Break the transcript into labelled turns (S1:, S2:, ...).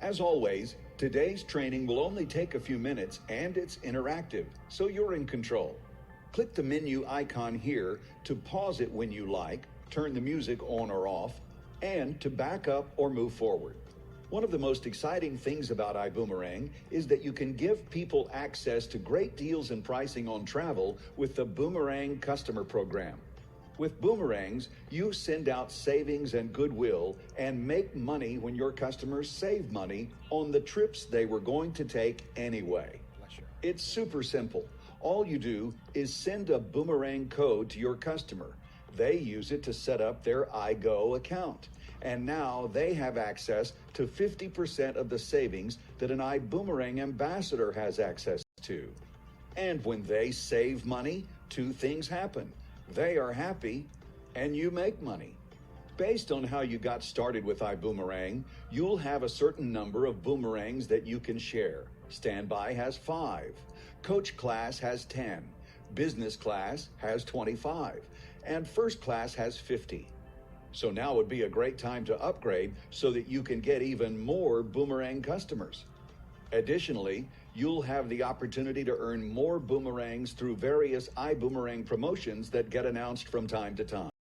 S1: As always, today's training will only take a few minutes and it's interactive, so you're in control. Click the menu icon here to pause it when you like, turn the music on or off, and to back up or move forward. One of the most exciting things about iBoomerang is that you can give people access to great deals and pricing on travel with the Boomerang Customer Program. With Boomerangs, you send out savings and goodwill and make money when your customers save money on the trips they were going to take anyway. It's super simple. All you do is send a Boomerang code to your customer. They use it to set up their iGo account. And now they have access to 50% of the savings that an iBoomerang ambassador has access to. And when they save money, two things happen. They are happy and you make money. Based on how you got started with iBoomerang, you'll have a certain number of boomerangs that you can share. Standby has 5. Coach class has 10. Business class has 25. And first class has 50. So now would be a great time to upgrade so that you can get even more Boomerang customers. Additionally, you'll have the opportunity to earn more boomerangs through various iBoomerang promotions that get announced from time to time.